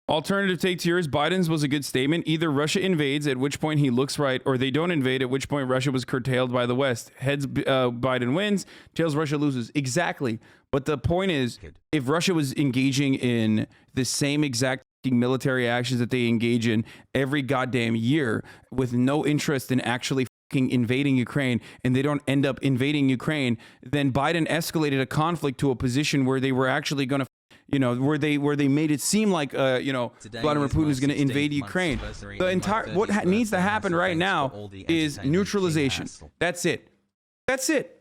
Alternative take to yours, Biden's was a good statement. Either Russia invades, at which point he looks right, or they don't invade, at which point Russia was curtailed by the West. Heads, Biden wins. Tails, Russia loses. Exactly. But the point is, if Russia was engaging in the same exact military actions that they engage in every goddamn year with no interest in actually invading Ukraine, and they don't end up invading Ukraine, then Biden escalated a conflict to a position where they were actually going to, where they made it seem like, Vladimir Putin is going to invade Ukraine. The entire what needs to happen right now is neutralization. That's it. That's it.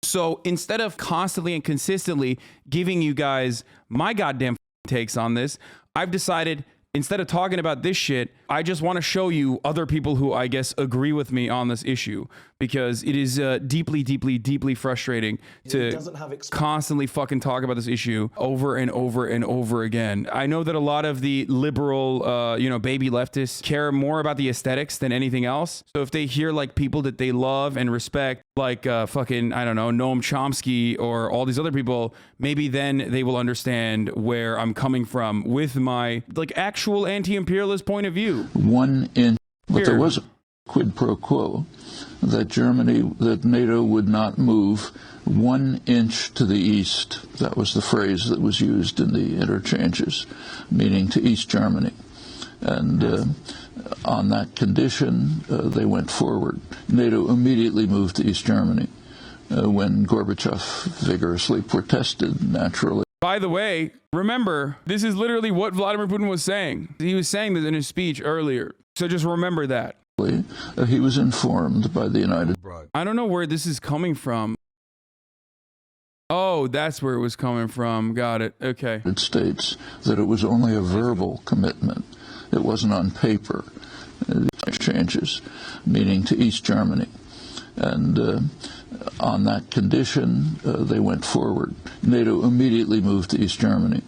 So instead of constantly and consistently giving you guys my goddamn takes on this, I've decided, instead of talking about this shit, I just want to show you other people who I guess agree with me on this issue, because it is deeply, deeply, deeply frustrating to constantly fucking talk about this issue over and over and over again. I know that a lot of the liberal, baby leftists care more about the aesthetics than anything else. So if they hear like people that they love and respect, like fucking, I don't know, Noam Chomsky or all these other people, maybe then they will understand where I'm coming from with my like actual anti-imperialist point of view. 1 inch, but there was a quid pro quo that NATO would not move 1 inch to the east. That was the phrase that was used in the interchanges, meaning to East Germany. And on that condition, they went forward. NATO immediately moved to East Germany when Gorbachev vigorously protested, naturally. By the way, remember, this is literally what Vladimir Putin was saying. He was saying this in his speech earlier. So just remember that. He was informed by the United States. I don't know where this is coming from. Oh, that's where it was coming from. Got it. Okay. States that it was only a verbal commitment. It wasn't on paper. Exchanges, meaning to East Germany. And on that condition, they went forward. NATO immediately moved to East Germany.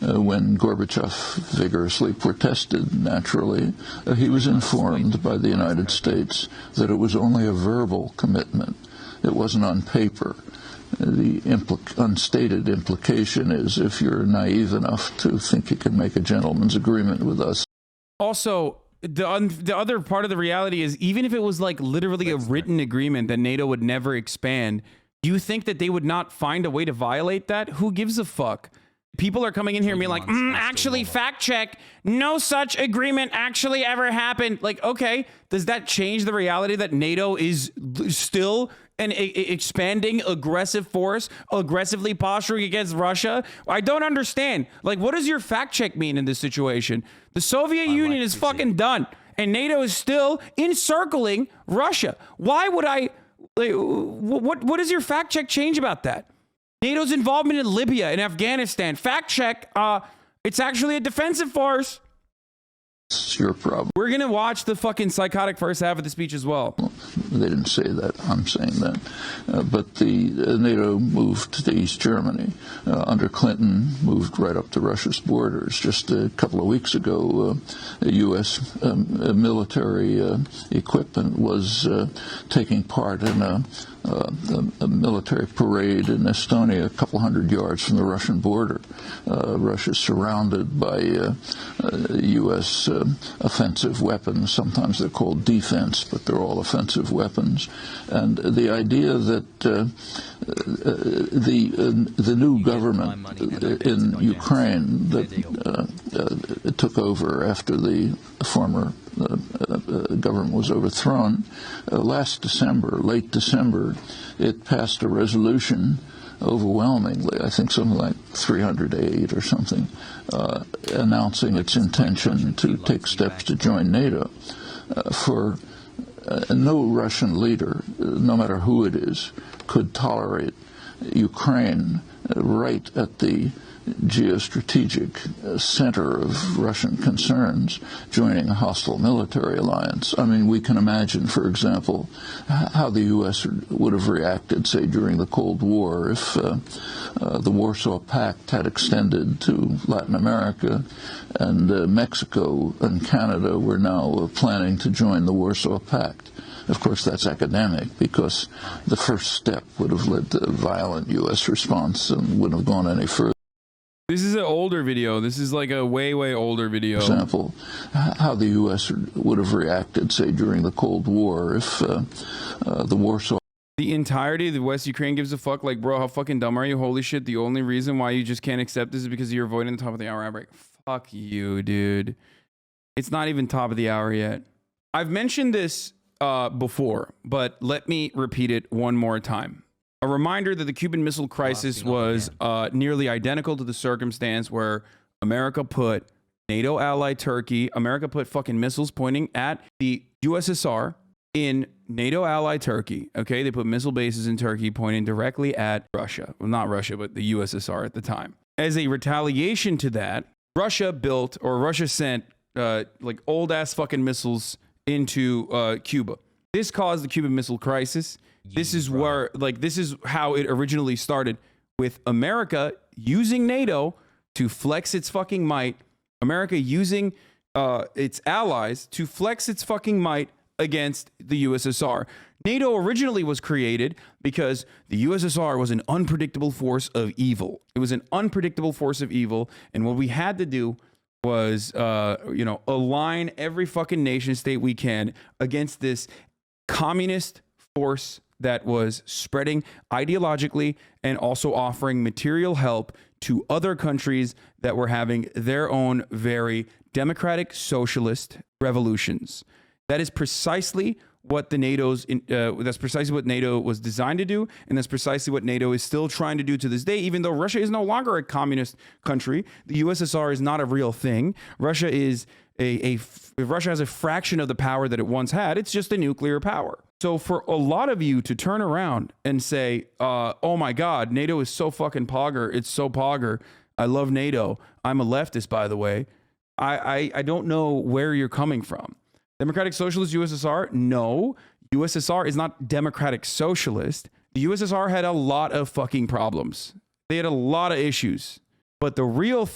When Gorbachev vigorously protested, naturally, he was informed by the United States that it was only a verbal commitment. It wasn't on paper. The unstated implication is, if you're naive enough to think you can make a gentleman's agreement with us. Also, the other part of the reality is, even if it was like literally a written agreement that NATO would never expand, do you think that they would not find a way to violate that? Who gives a fuck? People are coming in here and being like, actually, fact check, no such agreement actually ever happened. Like, okay, does that change the reality that NATO is still an expanding aggressive force, aggressively posturing against Russia? I don't understand. Like, what does your fact check mean in this situation? The Soviet Union is fucking done, and NATO is still encircling Russia. Why would I? Like, what does your fact check change about that? NATO's involvement in Libya and Afghanistan. Fact check. It's actually a defensive force. It's your problem. We're going to watch the fucking psychotic first half of the speech as well. They didn't say that. I'm saying that. But the NATO moved to East Germany. Under Clinton, moved right up to Russia's borders. Just a couple of weeks ago, U.S. Military equipment was taking part in a military parade in Estonia, a couple hundred yards from the Russian border. Russia's surrounded by U.S. Offensive weapons. Sometimes they're called defense, but they're all offensive weapons. And the idea that the new government in Ukraine that took over after the former government was overthrown, last December, late December, it passed a resolution overwhelmingly, I think something like 308 or something, announcing its intention to take steps to join NATO. For no Russian leader, no matter who it is, could tolerate Ukraine right at the geostrategic center of Russian concerns joining a hostile military alliance. I mean, we can imagine, for example, how the U.S. would have reacted, say, during the Cold War if the Warsaw Pact had extended to Latin America and Mexico and Canada were now planning to join the Warsaw Pact. Of course, that's academic, because the first step would have led to a violent U.S. response and wouldn't have gone any further. This is an older video. This is like a way, way older video. For example, how the U.S. would have reacted, say, during the Cold War if the Warsaw... The entirety of the West Ukraine gives a fuck. Like, bro, how fucking dumb are you? Holy shit. The only reason why you just can't accept this is because you're avoiding the top of the hour outbreak. Fuck you, dude. It's not even top of the hour yet. I've mentioned this before, but let me repeat it one more time. A reminder that the Cuban Missile Crisis was nearly identical to the circumstance where America put NATO ally Turkey, America put fucking missiles pointing at the USSR in NATO ally Turkey. Okay, they put missile bases in Turkey pointing directly at Russia. Well, not Russia, but the USSR at the time. As a retaliation to that, Russia sent like old ass fucking missiles into Cuba. This caused the Cuban Missile Crisis. This is where, like, this is how it originally started, with America using NATO to flex its fucking might. America using its allies to flex its fucking might against the USSR. NATO originally was created because the USSR was an unpredictable force of evil. It was an unpredictable force of evil, and what we had to do was, align every fucking nation state we can against this communist force that was spreading ideologically and also offering material help to other countries that were having their own very democratic socialist revolutions. That is precisely what that's precisely what NATO was designed to do, and that's precisely what NATO is still trying to do to this day. Even though Russia is no longer a communist country, the USSR is not a real thing. Russia is if Russia has a fraction of the power that it once had. It's just a nuclear power. So for a lot of you to turn around and say, "Oh my God, NATO is so fucking pogger. It's so pogger. I love NATO. I'm a leftist, by the way." I don't know where you're coming from. Democratic Socialist USSR? No. USSR is not democratic socialist. The USSR had a lot of fucking problems. They had a lot of issues. But the real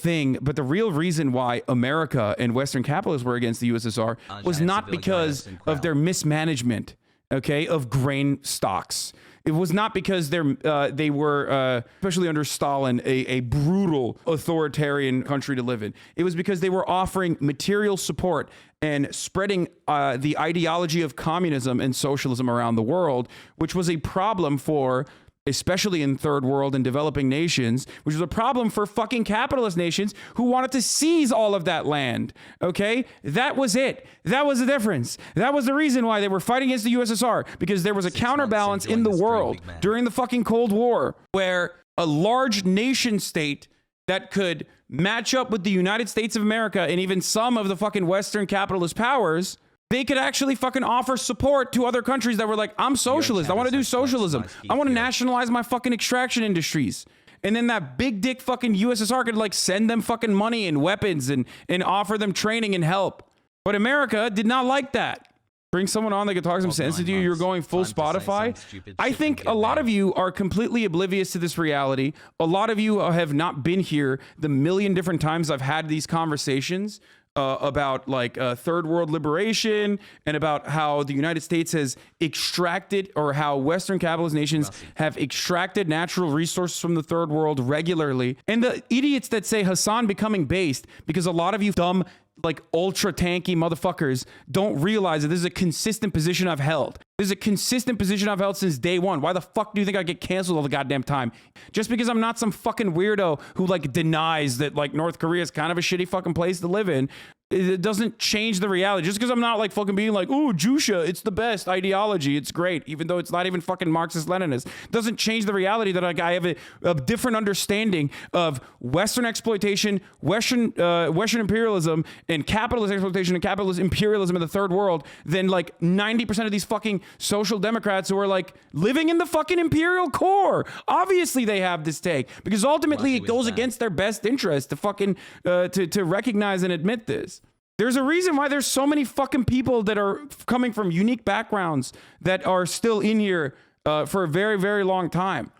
reason why America and Western capitalists were against the USSR was not because of their mismanagement, okay, of grain stocks. It was not because they were, especially under Stalin, a brutal authoritarian country to live in. It was because they were offering material support and spreading the ideology of communism and socialism around the world, which was a problem for, especially in third world and developing nations, which was a problem for fucking capitalist nations who wanted to seize all of that land. Okay? That was it. That was the difference. That was the reason why they were fighting against the USSR, because there was a counterbalance in the world during the fucking Cold War where a large nation state that could match up with the United States of America and even some of the fucking Western capitalist powers, they could actually fucking offer support to other countries that were like, I'm socialist. I want to do socialism. I want to nationalize my fucking extraction industries. And then that big dick fucking USSR could like send them fucking money and weapons and offer them training and help. But America did not like that. Bring someone on that could talk some sense to you. You're going full Spotify. I think a lot of you are completely oblivious to this reality. A lot of you have not been here the million different times I've had these conversations about like third world liberation and about how the United States has extracted, or how Western capitalist nations have extracted natural resources from the third world regularly. And the idiots that say Hasan becoming based, because a lot of you dumb, like ultra tanky motherfuckers don't realize that this is a consistent position I've held. This is a consistent position I've held since day one. Why the fuck do you think I get canceled all the goddamn time? Just because I'm not some fucking weirdo who like denies that like North Korea is kind of a shitty fucking place to live in. It doesn't change the reality. Just because I'm not like fucking being like, oh, Jusha, it's the best ideology. It's great. Even though it's not even fucking Marxist-Leninist. Doesn't change the reality that like I have a different understanding of Western exploitation, Western imperialism, and capitalist exploitation and capitalist imperialism in the third world than like 90% of these fucking social democrats who are like living in the fucking imperial core. Obviously they have this take because ultimately it goes against their best interest to fucking to recognize and admit this. There's a reason why there's so many fucking people that are coming from unique backgrounds that are still in here for a very, very long time.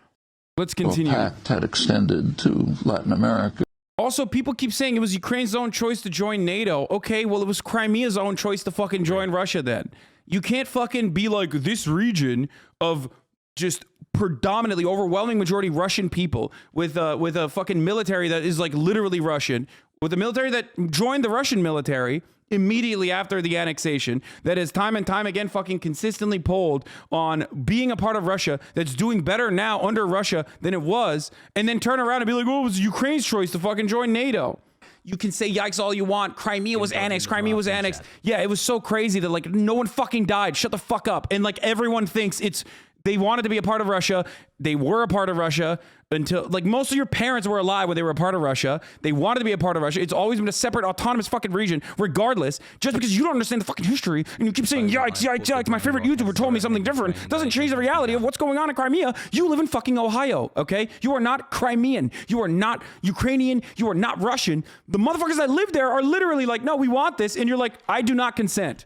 Let's continue. Pact had extended to Latin America. Also, people keep saying it was Ukraine's own choice to join NATO. Okay, well, it was Crimea's own choice to fucking join Russia then. You can't fucking be like, this region of just predominantly overwhelming majority Russian people with a fucking military that is like literally Russian, with a military that joined the Russian military immediately after the annexation, that is time and time again fucking consistently polled on being a part of Russia, that's doing better now under Russia than it was, and then turn around and be like, oh, it was Ukraine's choice to fucking join NATO. You can say yikes all you want. Crimea was annexed. Crimea was annexed. Yeah, it was so crazy that like no one fucking died. Shut the fuck up. And like everyone thinks they wanted to be a part of Russia. They were a part of Russia until like most of your parents were alive when they were a part of Russia. They wanted to be a part of Russia. It's always been a separate autonomous fucking region regardless. Just because you don't understand the fucking history and you keep saying yikes, yikes, yikes, my favorite YouTuber told me something different, doesn't change the reality of what's going on in Crimea. You live in fucking Ohio, okay? You are not Crimean. You are not Ukrainian. You are not Russian. The motherfuckers that live there are literally like, no, we want this. And you're like, I do not consent.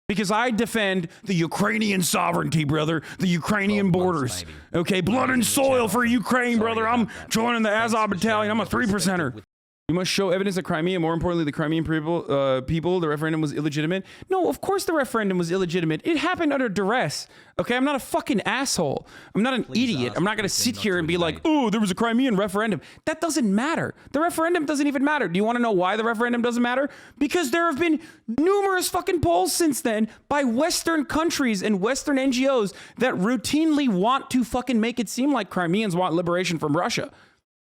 Because I defend the Ukrainian sovereignty, brother, the Ukrainian borders. Okay, blood and soil for Ukraine, brother. I'm joining the Azov battalion. I'm a 3%er. You must show evidence that Crimea, more importantly, the Crimean people, the referendum was illegitimate. No, of course the referendum was illegitimate. It happened under duress. Okay, I'm not a fucking asshole. I'm not an idiot. I'm not going to sit here and be like, oh, there was a Crimean referendum. That doesn't matter. The referendum doesn't even matter. Do you want to know why the referendum doesn't matter? Because there have been numerous fucking polls since then by Western countries and Western NGOs that routinely want to fucking make it seem like Crimeans want liberation from Russia.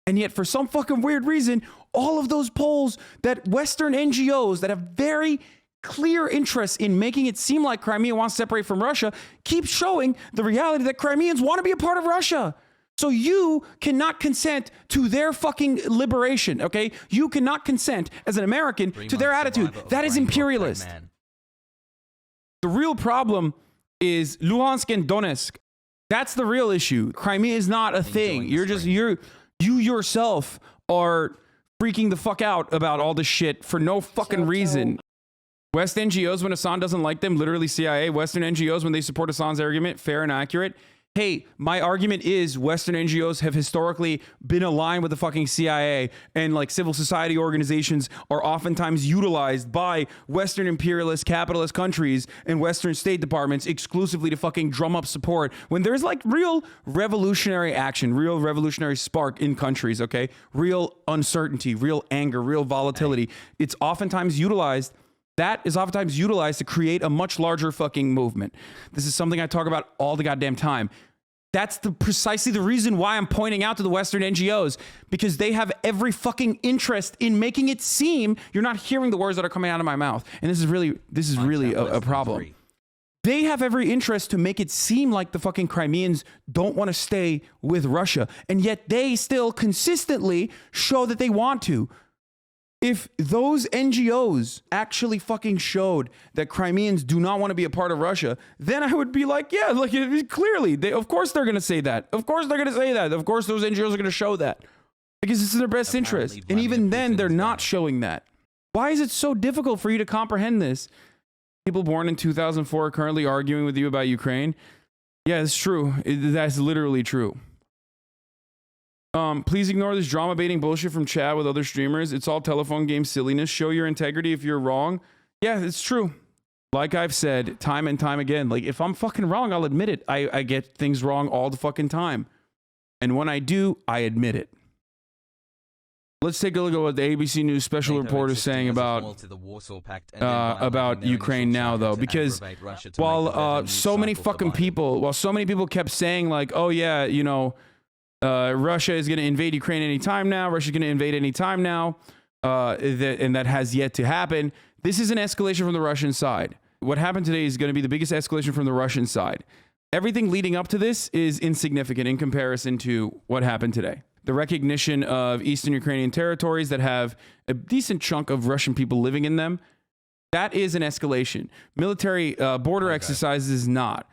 And yet, for some fucking weird reason, all of those polls that Western NGOs that have very clear interests in making it seem like Crimea wants to separate from Russia keep showing the reality that Crimeans want to be a part of Russia. So you cannot consent to their fucking liberation, okay? You cannot consent as an American to their attitude. That is imperialist. The real problem is Luhansk and Donetsk. That's the real issue. Crimea is not a thing. You yourself are freaking the fuck out about all this shit for no fucking reason. West NGOs, when Hasan doesn't like them, literally CIA. Western NGOs, when they support Hasan's argument, fair and accurate. Hey, my argument is Western NGOs have historically been aligned with the fucking CIA, and like civil society organizations are oftentimes utilized by Western imperialist capitalist countries and Western state departments exclusively to fucking drum up support when there's like real revolutionary action, real revolutionary spark in countries, okay? Real uncertainty, real anger, real volatility. It's oftentimes utilized. That is oftentimes utilized to create a much larger fucking movement. This is something I talk about all the goddamn time. That's precisely the reason why I'm pointing out to the Western NGOs, because they have every fucking interest in making it seem you're not hearing the words that are coming out of my mouth. And this is really a problem. They have every interest to make it seem like the fucking Crimeans don't want to stay with Russia. And yet they still consistently show that they want to. If those NGOs actually fucking showed that Crimeans do not want to be a part of Russia, then I would be like, yeah, like clearly, of course they're going to say that. Of course they're going to say that. Of course those NGOs are going to show that. Because it's in their best interest. And even then, they're not showing that. Why is it so difficult for you to comprehend this? People born in 2004 are currently arguing with you about Ukraine. Yeah, it's true. That's literally true. Please ignore this drama baiting bullshit from chat with other streamers. It's all telephone game silliness. Show your integrity if you're wrong. Yeah, it's true. Like I've said time and time again, like if I'm fucking wrong, I'll admit it. I get things wrong all the fucking time. And when I do, I admit it. Let's take a look at what the ABC News special report is saying about Ukraine now, though, because while so many people kept saying like, oh yeah, you know, Russia is going to invade Ukraine anytime now. Russia's going to invade anytime now. And that has yet to happen. This is an escalation from the Russian side. What happened today is going to be the biggest escalation from the Russian side. Everything leading up to this is insignificant in comparison to what happened today. The recognition of Eastern Ukrainian territories that have a decent chunk of Russian people living in them, that is an escalation. Military border exercises is not.